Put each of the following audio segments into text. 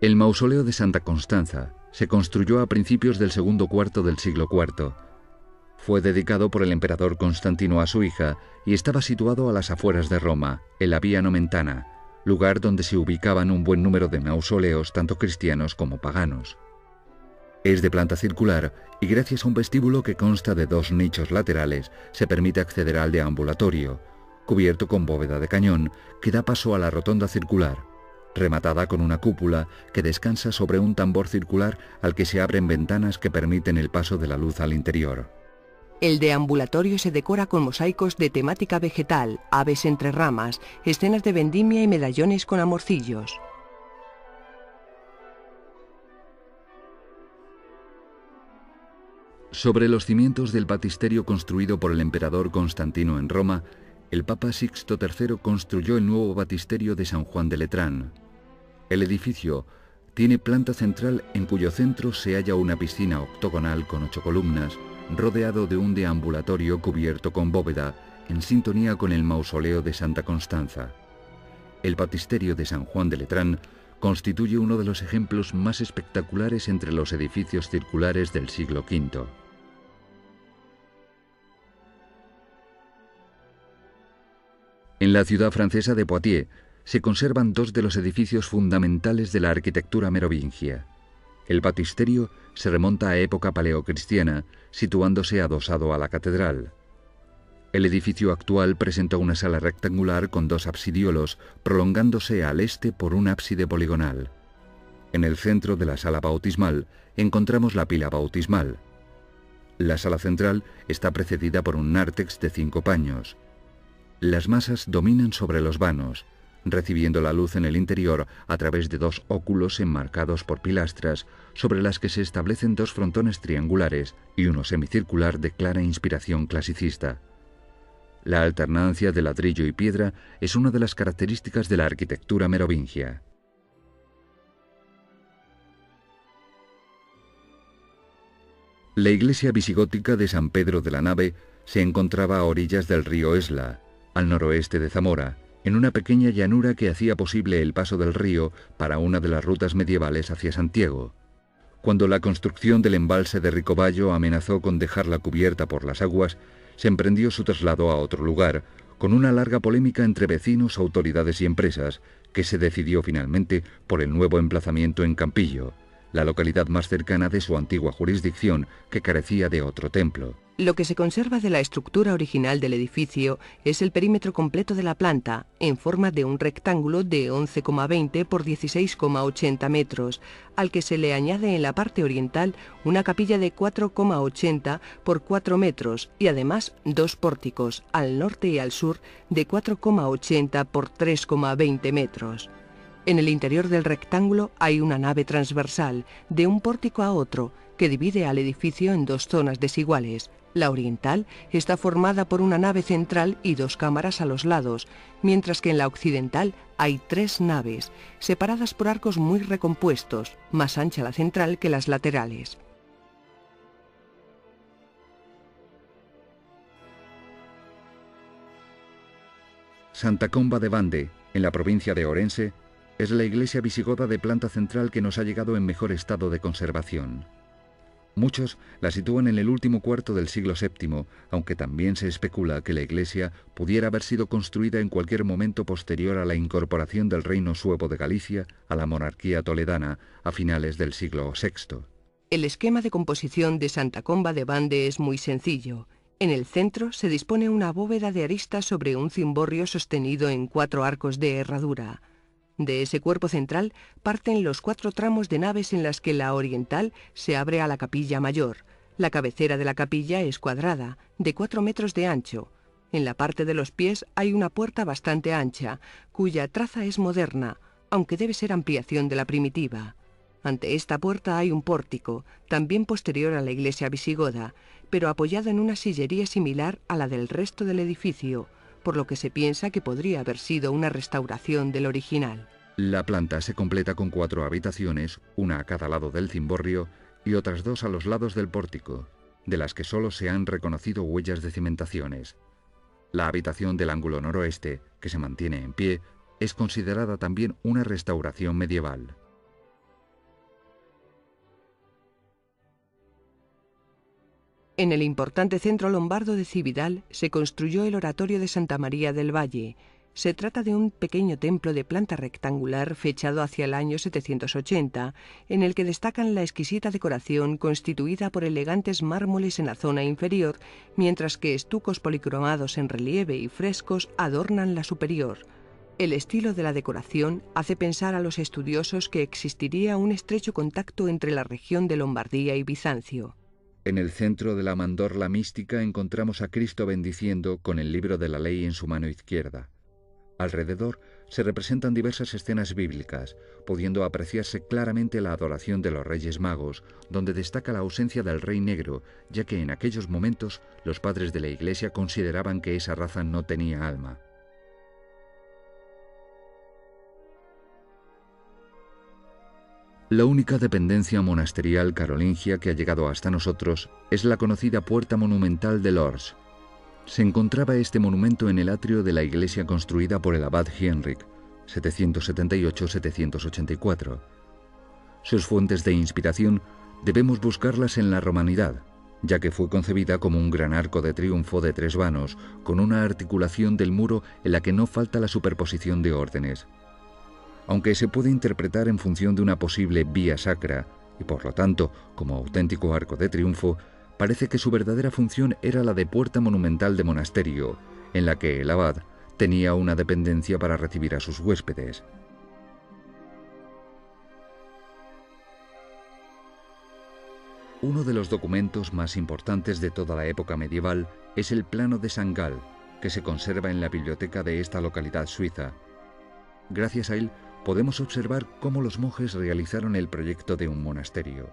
El mausoleo de Santa Constanza se construyó a principios del segundo cuarto del siglo IV. Fue dedicado por el emperador Constantino a su hija y estaba situado a las afueras de Roma, en la Vía Nomentana, lugar donde se ubicaban un buen número de mausoleos tanto cristianos como paganos. Es de planta circular y gracias a un vestíbulo que consta de 2 nichos laterales se permite acceder al deambulatorio, cubierto con bóveda de cañón que da paso a la rotonda circular, rematada con una cúpula que descansa sobre un tambor circular al que se abren ventanas que permiten el paso de la luz al interior. El deambulatorio se decora con mosaicos de temática vegetal, aves entre ramas, escenas de vendimia y medallones con amorcillos. Sobre los cimientos del baptisterio construido por el emperador Constantino en Roma, el Papa Sixto III construyó el nuevo baptisterio de San Juan de Letrán. El edificio tiene planta central en cuyo centro se halla una piscina octogonal con 8 columnas, rodeado de un deambulatorio cubierto con bóveda, en sintonía con el mausoleo de Santa Constanza. El baptisterio de San Juan de Letrán constituye uno de los ejemplos más espectaculares entre los edificios circulares del siglo V. En la ciudad francesa de Poitiers se conservan 2 de los edificios fundamentales de la arquitectura merovingia. El baptisterio se remonta a época paleocristiana, situándose adosado a la catedral. El edificio actual presenta una sala rectangular con 2 absidiolos, prolongándose al este por un ábside poligonal. En el centro de la sala bautismal encontramos la pila bautismal. La sala central está precedida por un nártex de 5 paños. Las masas dominan sobre los vanos, recibiendo la luz en el interior a través de 2 óculos enmarcados por pilastras, sobre las que se establecen 2 frontones triangulares y uno semicircular de clara inspiración clasicista. La alternancia de ladrillo y piedra es una de las características de la arquitectura merovingia. La iglesia visigótica de San Pedro de la Nave se encontraba a orillas del río Esla, al noroeste de Zamora, en una pequeña llanura que hacía posible el paso del río para una de las rutas medievales hacia Santiago. Cuando la construcción del embalse de Ricoballo amenazó con dejarla cubierta por las aguas, se emprendió su traslado a otro lugar, con una larga polémica entre vecinos, autoridades y empresas, que se decidió finalmente por el nuevo emplazamiento en Campillo, la localidad más cercana de su antigua jurisdicción, que carecía de otro templo. Lo que se conserva de la estructura original del edificio es el perímetro completo de la planta, en forma de un rectángulo de 11,20 por 16,80 metros, al que se le añade en la parte oriental una capilla de 4,80 por 4 metros y además 2 pórticos, al norte y al sur, de 4,80 por 3,20 metros. En el interior del rectángulo hay una nave transversal, de un pórtico a otro, que divide al edificio en 2 zonas desiguales. La oriental está formada por una nave central y 2 cámaras a los lados, mientras que en la occidental hay 3 naves, separadas por arcos muy recompuestos, más ancha la central que las laterales. Santa Comba de Bande, en la provincia de Orense, es la iglesia visigoda de planta central que nos ha llegado en mejor estado de conservación. Muchos la sitúan en el último cuarto del siglo VII, aunque también se especula que la iglesia pudiera haber sido construida en cualquier momento posterior a la incorporación del reino suevo de Galicia a la monarquía toledana a finales del siglo VI. El esquema de composición de Santa Comba de Bande es muy sencillo. En el centro se dispone una bóveda de arista sobre un cimborrio sostenido en 4 arcos de herradura. De ese cuerpo central parten los 4 tramos de naves en las que la oriental se abre a la capilla mayor. La cabecera de la capilla es cuadrada, de 4 metros de ancho. En la parte de los pies hay una puerta bastante ancha, cuya traza es moderna, aunque debe ser ampliación de la primitiva. Ante esta puerta hay un pórtico, también posterior a la iglesia visigoda, pero apoyado en una sillería similar a la del resto del edificio, por lo que se piensa que podría haber sido una restauración del original. La planta se completa con 4 habitaciones, una a cada lado del cimborrio y otras 2 a los lados del pórtico, de las que solo se han reconocido huellas de cimentaciones. La habitación del ángulo noroeste, que se mantiene en pie, es considerada también una restauración medieval. En el importante centro lombardo de Cividal se construyó el oratorio de Santa María del Valle. Se trata de un pequeño templo de planta rectangular fechado hacia el año 780, en el que destacan la exquisita decoración constituida por elegantes mármoles en la zona inferior, mientras que estucos policromados en relieve y frescos adornan la superior. El estilo de la decoración hace pensar a los estudiosos que existiría un estrecho contacto entre la región de Lombardía y Bizancio. En el centro de la mandorla mística encontramos a Cristo bendiciendo con el libro de la ley en su mano izquierda. Alrededor se representan diversas escenas bíblicas, pudiendo apreciarse claramente la adoración de los Reyes Magos, donde destaca la ausencia del Rey Negro, ya que en aquellos momentos los padres de la Iglesia consideraban que esa raza no tenía alma. La única dependencia monasterial carolingia que ha llegado hasta nosotros es la conocida Puerta Monumental de Lourdes. Se encontraba este monumento en el atrio de la iglesia construida por el abad Henrik, 778-784. Sus fuentes de inspiración debemos buscarlas en la romanidad, ya que fue concebida como un gran arco de triunfo de 3 vanos, con una articulación del muro en la que no falta la superposición de órdenes. Aunque se puede interpretar en función de una posible vía sacra, y por lo tanto como auténtico arco de triunfo, parece que su verdadera función era la de puerta monumental de monasterio, en la que el abad tenía una dependencia para recibir a sus huéspedes. Uno de los documentos más importantes de toda la época medieval es el Plano de San Gal, que se conserva en la biblioteca de esta localidad suiza. Gracias a él, podemos observar cómo los monjes realizaron el proyecto de un monasterio.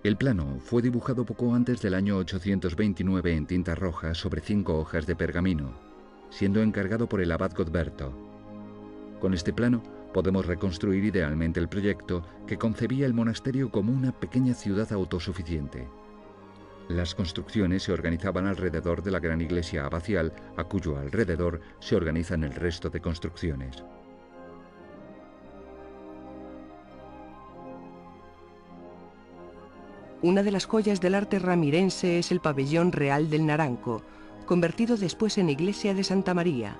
El plano fue dibujado poco antes del año 829 en tinta roja sobre 5 hojas de pergamino, siendo encargado por el abad Godberto. Con este plano podemos reconstruir idealmente el proyecto que concebía el monasterio como una pequeña ciudad autosuficiente. Las construcciones se organizaban alrededor de la gran iglesia abacial, a cuyo alrededor se organizan el resto de construcciones. Una de las joyas del arte ramirense es el pabellón real del Naranco, convertido después en iglesia de Santa María.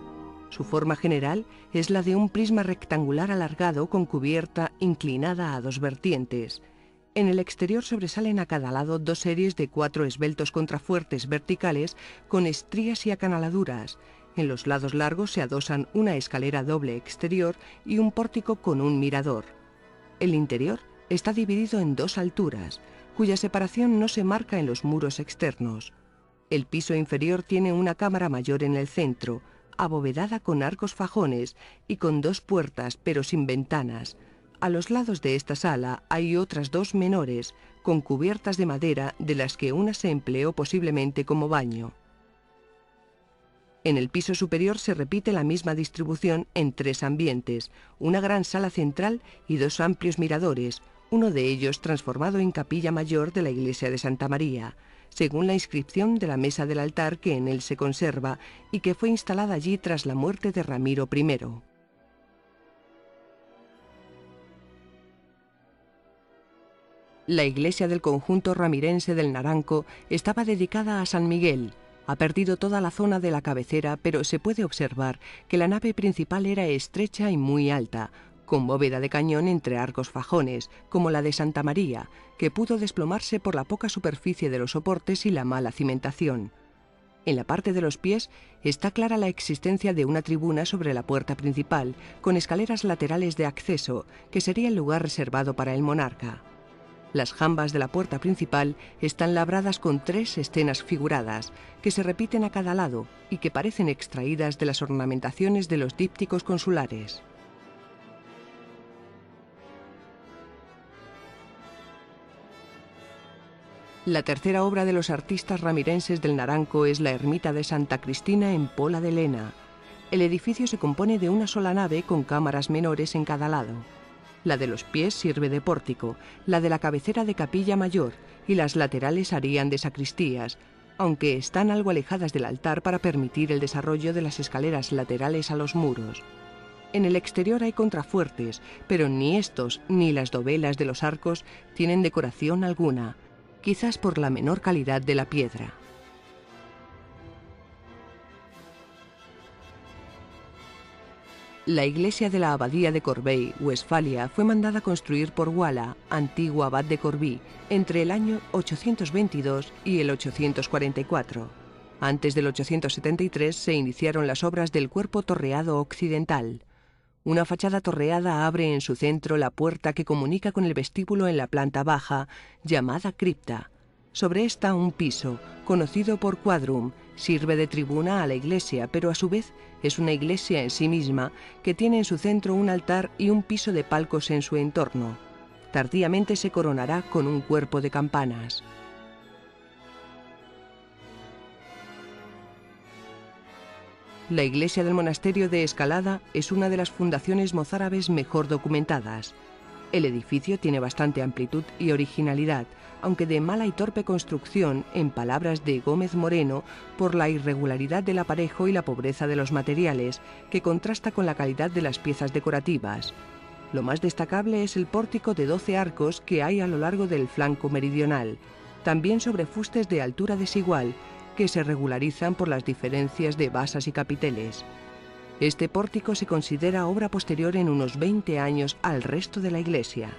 Su forma general es la de un prisma rectangular alargado con cubierta inclinada a 2 vertientes. En el exterior sobresalen a cada lado 2 series de 4 esbeltos contrafuertes verticales con estrías y acanaladuras. En los lados largos se adosan una escalera doble exterior y un pórtico con un mirador. El interior está dividido en 2 alturas, cuya separación no se marca en los muros externos. El piso inferior tiene una cámara mayor en el centro, abovedada con arcos fajones y con 2 puertas, pero sin ventanas. A los lados de esta sala hay otras 2 menores, con cubiertas de madera, de las que una se empleó posiblemente como baño. En el piso superior se repite la misma distribución en 3 ambientes, una gran sala central y 2 amplios miradores, uno de ellos transformado en capilla mayor de la iglesia de Santa María, según la inscripción de la mesa del altar que en él se conserva y que fue instalada allí tras la muerte de Ramiro I. La iglesia del conjunto ramirense del Naranco estaba dedicada a San Miguel. Ha perdido toda la zona de la cabecera, pero se puede observar que la nave principal era estrecha y muy alta, con bóveda de cañón entre arcos fajones, como la de Santa María, que pudo desplomarse por la poca superficie de los soportes y la mala cimentación. En la parte de los pies está clara la existencia de una tribuna sobre la puerta principal, con escaleras laterales de acceso, que sería el lugar reservado para el monarca. Las jambas de la puerta principal están labradas con 3 escenas figuradas, que se repiten a cada lado y que parecen extraídas de las ornamentaciones de los dípticos consulares. La tercera obra de los artistas ramirenses del Naranco es la ermita de Santa Cristina en Pola de Lena. El edificio se compone de una sola nave con cámaras menores en cada lado. La de los pies sirve de pórtico, la de la cabecera de capilla mayor y las laterales harían de sacristías, aunque están algo alejadas del altar para permitir el desarrollo de las escaleras laterales a los muros. En el exterior hay contrafuertes, pero ni estos ni las dovelas de los arcos tienen decoración alguna. quizás por la menor calidad de la piedra. La iglesia de la abadía de Corbeil, Westfalia, fue mandada construir por Wala, antiguo abad de Corbie, entre el año 822 y el 844. Antes del 873 se iniciaron las obras del cuerpo torreado occidental. Una fachada torreada abre en su centro la puerta que comunica con el vestíbulo en la planta baja, llamada cripta. Sobre esta un piso, conocido por quadrum, sirve de tribuna a la iglesia, pero a su vez es una iglesia en sí misma que tiene en su centro un altar y un piso de palcos en su entorno. Tardíamente se coronará con un cuerpo de campanas. La iglesia del monasterio de Escalada es una de las fundaciones mozárabes mejor documentadas. El edificio tiene bastante amplitud y originalidad, aunque de mala y torpe construcción, en palabras de Gómez Moreno, por la irregularidad del aparejo y la pobreza de los materiales, que contrasta con la calidad de las piezas decorativas. Lo más destacable es el pórtico de 12 arcos que hay a lo largo del flanco meridional, también sobre fustes de altura desigual, que se regularizan por las diferencias de basas y capiteles. Este pórtico se considera obra posterior en unos 20 años al resto de la iglesia.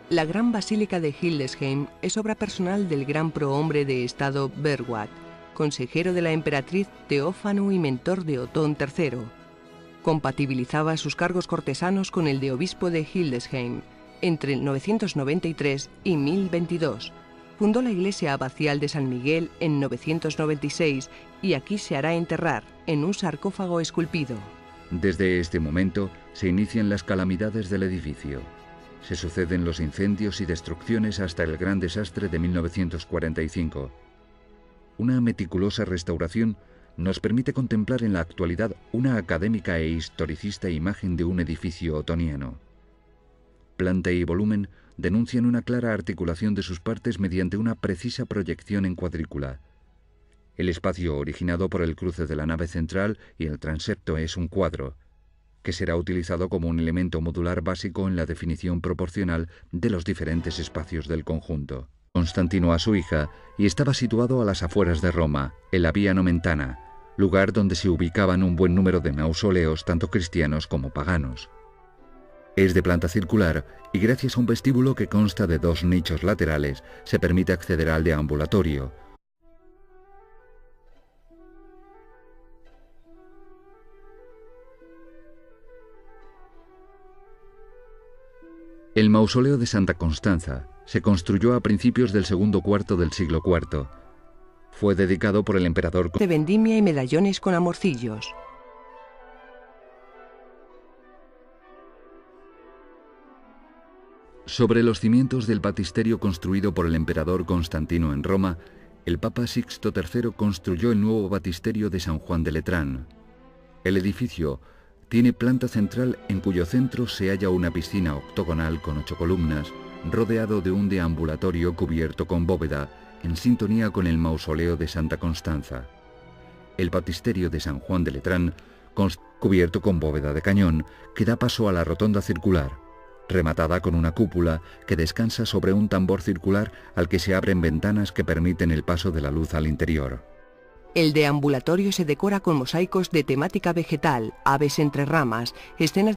La gran basílica de Hildesheim es obra personal del gran prohombre de estado Berwald, consejero de la emperatriz Teófano y mentor de Otón III. Compatibilizaba sus cargos cortesanos con el de obispo de Hildesheim. Entre 993 y 1022, fundó la iglesia abacial de San Miguel en 996 y aquí se hará enterrar, en un sarcófago esculpido. Desde este momento se inician las calamidades del edificio. Se suceden los incendios y destrucciones hasta el gran desastre de 1945. Una meticulosa restauración nos permite contemplar en la actualidad una académica e historicista imagen de un edificio otoniano. Planta y volumen denuncian una clara articulación de sus partes mediante una precisa proyección en cuadrícula. El espacio originado por el cruce de la nave central y el transepto es un cuadro, que será utilizado como un elemento modular básico en la definición proporcional de los diferentes espacios del conjunto. Constantino a su hija y estaba situado a las afueras de Roma, en la Vía Nomentana, lugar donde se ubicaban un buen número de mausoleos tanto cristianos como paganos. Es de planta circular y gracias a un vestíbulo que consta de 2 nichos laterales se permite acceder al deambulatorio. El mausoleo de Santa Constanza se construyó a principios del segundo cuarto del siglo IV. Fue dedicado por el emperador de vendimia y medallones con amorcillos. Sobre los cimientos del baptisterio construido por el emperador Constantino en Roma, el Papa Sixto III construyó el nuevo baptisterio de San Juan de Letrán. El edificio tiene planta central en cuyo centro se halla una piscina octogonal con 8 columnas, rodeado de un deambulatorio cubierto con bóveda, en sintonía con el mausoleo de Santa Constanza. El baptisterio de San Juan de Letrán, cubierto con bóveda de cañón, que da paso a la rotonda circular, rematada con una cúpula que descansa sobre un tambor circular al que se abren ventanas que permiten el paso de la luz al interior. El deambulatorio se decora con mosaicos de temática vegetal, aves entre ramas, escenas